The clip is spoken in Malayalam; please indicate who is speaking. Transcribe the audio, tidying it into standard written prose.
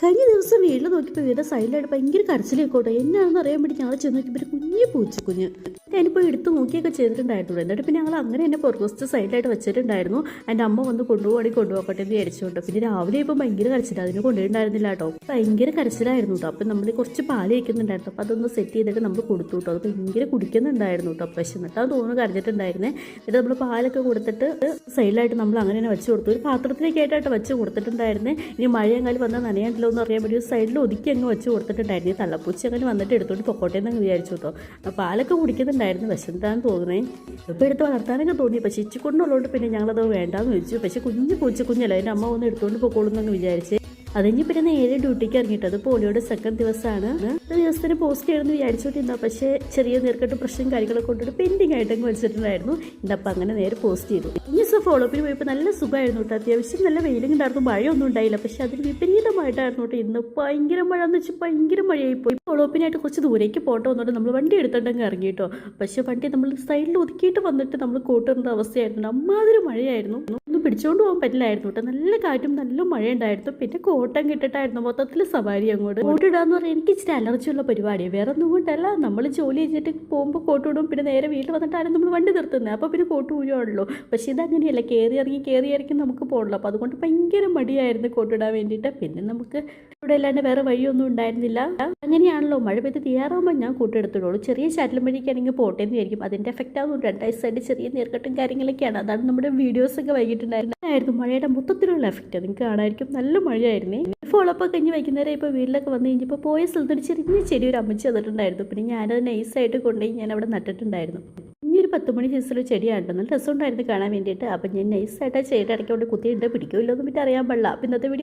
Speaker 1: കഴിഞ്ഞ ദിവസം വീട്ടിൽ നോക്കിയപ്പോൾ ഇവരുടെ സൈഡിലായിട്ട് ഭയങ്കര കരച്ചിലേക്കോട്ടെ എന്നാണെന്ന് അറിയാൻ വേണ്ടി ഞങ്ങൾ ചെന്ന് നോക്കിയപ്പോൾ ഒരു കുഞ്ഞു പൂച്ചക്കുഞ്ഞ് ഞാനിപ്പോൾ എടുത്ത് നോക്കിയൊക്കെ ചെയ്തിട്ടുണ്ടായിരുന്നു. എന്നിട്ട് പിന്നെ ഞങ്ങൾ അങ്ങനെ തന്നെ പുറകുവശത്ത് സൈഡിലായിട്ട് വെച്ചിട്ടുണ്ടായിരുന്നു. എൻ്റെ അമ്മ വന്ന് കൊണ്ടുപോകട്ടെ എന്ന് വിചാരിച്ചുകൊണ്ട്. പിന്നെ രാവിലെ ഇപ്പോൾ ഭയങ്കര കരച്ചില്ല, അതിന് കൊണ്ടുപോയിട്ടുണ്ടായിരുന്നില്ല കേട്ടോ. ഭയങ്കര കരച്ചിലായിരുന്നു കേട്ടോ. അപ്പം നമ്മൾ കുറച്ച് പാല് വയ്ക്കുന്നുണ്ടായിരുന്നു. അപ്പോൾ അതൊന്ന് സെറ്റ് ചെയ്തിട്ട് നമ്മൾ കൊടുത്തു കേട്ടോ. അത് ഭയങ്കര കുടിക്കുന്നുണ്ടായിരുന്നു കേട്ടോ. പക്ഷേ എന്നിട്ടാണ് തോന്നുന്നു കരഞ്ഞിട്ടുണ്ടായിരുന്നേ. എന്നിട്ട് നമ്മൾ പാലൊക്കെ കൊടുത്തിട്ട് സൈഡിലായിട്ട് നമ്മൾ അങ്ങനെ തന്നെ വെച്ച് കൊടുത്തു. ഒരു പാത്രത്തിലേക്ക് ആയിട്ടായിട്ട് വെച്ച് കൊടുത്തിട്ടുണ്ടായിരുന്നേ. ഇനി മഴയെങ്കിലും വന്നാൽ നനയാണ്ടല്ലോ എന്ന് അറിയാൻ വേണ്ടി ഒരു സൈഡിൽ ഒതുക്കി അങ്ങ് വെച്ച് കൊടുത്തിട്ടുണ്ടായിരുന്നു. തള്ളപ്പൂച്ച അങ്ങനെ വന്നിട്ട് എടുത്തോണ്ട് പൊക്കോട്ടെ എന്നങ്ങ് വിചാരിച്ചു കേട്ടോ. പാലൊക്കെ കുടിക്കുന്നുണ്ടായിരുന്നു, വിശന്താന്ന് തോന്നണേ. ഇപ്പോൾ എടുത്ത് വളർത്താനൊക്കെ തോന്നി. പക്ഷേ ഇച്ചിക്കൊണ്ടുള്ളതുകൊണ്ട് പിന്നെ ഞങ്ങളത് വേണ്ടാന്ന് വെച്ചു. പക്ഷേ കുഞ്ഞു പൂച്ചക്കുഞ്ഞല്ല, അതിൻ്റെ അമ്മ ഒന്ന് എടുത്തുകൊണ്ട് പൊക്കോളൂന്നങ്ങ് വിചാരിച്ചേ. അതിന് പിന്നെ നേരെ ഡ്യൂട്ടിക്ക് ഇറങ്ങിയിട്ട്, അത് പോളിയോയുടെ സെക്കൻഡ് ദിവസമാണ്. ദിവസത്തിന് പോസ്റ്റ് ചെയ്യണമെന്ന് വിചാരിച്ചോണ്ടിരുന്ന, പക്ഷേ ചെറിയ നീർക്കെട്ട് പ്രശ്നം കാര്യങ്ങളൊക്കെ കൊണ്ടിട്ട് പെൻഡിങ് ആയിട്ടങ്ങ് വെച്ചിട്ടുണ്ടായിരുന്നു. ഇതപ്പം അങ്ങനെ നേരെ പോസ്റ്റ് ചെയ്തു. ഈ ദിവസം ഫോളോപ്പിന് പോയപ്പോൾ നല്ല സുഖമായിരുന്നു കേട്ടോ. അത്യാവശ്യം നല്ല വെയിലും ഉണ്ടായിരുന്നു, മഴയൊന്നും ഉണ്ടായില്ല. പക്ഷെ അതിന് വിപരീതമായിട്ടായിരുന്നു കേട്ടോ ഇന്ന്. ഭയങ്കര മഴ എന്ന് വെച്ചാൽ ഭയങ്കര മഴയായി പോയി. ഫോളോപ്പിനായിട്ട് കുറച്ച് ദൂരേക്ക് പോകട്ടെ വന്നിട്ട് നമ്മൾ വണ്ടി എടുത്തിട്ടങ്ങ് ഇറങ്ങി കേട്ടോ. പക്ഷേ വണ്ടി നമ്മൾ സൈഡിൽ ഒതുക്കിയിട്ട് വന്നിട്ട് നമ്മൾ കൂട്ടുന്ന അവസ്ഥയായിരുന്നു. അമ്മാതിരി മഴയായിരുന്നു, ഒന്നും പിടിച്ചുകൊണ്ട് പോകാൻ പറ്റില്ലായിരുന്നു കേട്ടോ. നല്ല കാറ്റും നല്ല മഴ ഉണ്ടായിരുന്നു. പിന്നെ കോട്ടം കിട്ടിട്ടായിരുന്നു മൊത്തത്തിൽ സവാരി അങ്ങോട്ട്. കോട്ടിടാന്ന് പറഞ്ഞാൽ എനിക്ക് ഇച്ചിരി അലർജിയുള്ള പരിപാടിയാണ്, വേറെ ഒന്നും കൊണ്ടല്ല. നമ്മൾ ജോലി ചെയ്തിട്ട് പോകുമ്പോൾ കോട്ടിടും, പിന്നെ നേരെ വീട്ടിൽ വന്നിട്ടാണ് നമ്മൾ വണ്ടി നിർത്തുന്നത്. അപ്പോൾ പിന്നെ കോട്ട് ഊരുവാണല്ലോ. പക്ഷേ ഇതങ്ങനെയല്ല, കയറി ഇറങ്ങി നമുക്ക് പോകണല്ലോ. അപ്പോൾ അതുകൊണ്ട് ഭയങ്കര മടിയായിരുന്നു കോട്ടിടാൻ വേണ്ടിയിട്ട്. പിന്നെ നമുക്ക് ഇവിടെ അല്ലാണ്ട് വേറെ വഴിയൊന്നും ഉണ്ടായിരുന്നില്ല. അങ്ങനെയാണല്ലോ, മഴ പെയ്ത് തീരാറാകുമ്പോൾ ഞാൻ കൂട്ടെടുത്തിടുള്ളൂ. ചെറിയ ചാറ്റലും മഴയ്ക്കാണെങ്കിൽ പോട്ടെ എന്ന് വിചാരിക്കും. അതിൻ്റെ എഫക്റ്റ് ആകും. 2 ദിവസമായിട്ട് ചെറിയ നീർക്കെട്ടും കാര്യങ്ങളൊക്കെയാണ്. അതാണ് നമ്മുടെ വീഡിയോസൊക്കെ വൈകിട്ടുണ്ടായിരുന്നു. മഴയുടെ മൊത്തത്തിലുള്ള എഫക്റ്റ് നിങ്ങൾക്ക് കാണാമായിരിക്കും. നല്ല മഴയായിരുന്നേ. ഫോളോപ്പ് കഴിഞ്ഞ് വൈകുന്നേരം ഇപ്പോൾ വീട്ടിലൊക്കെ വന്നു കഴിഞ്ഞപ്പോൾ പോയ സ്ഥലത്തൊരു ചെറിയ ചെടി ഒരു അമ്മച്ചി തന്നിട്ടുണ്ടായിരുന്നു. പിന്നെ ഞാനത് നൈസായിട്ട് കൊണ്ടുപോയി ഞാൻ അവിടെ നട്ടിട്ടുണ്ടായിരുന്നു. ഇനി ഒരു 10 മണി സൈസിലുള്ള ചെടിയാണ്, നല്ല രസമുണ്ടായിരുന്നു കാണാൻ വേണ്ടിയിട്ട്. അപ്പം ഞാൻ നൈസായിട്ട് ആ ചെടിയുടെ ഇടയ്ക്ക് കൊണ്ട് കുത്തിയിട്ട് പിടിക്കുമല്ലോ എന്ന് പിന്നെ അറിയാൻ പാടില്ല. അപ്പം ഇന്നത്തെ വീഡിയോ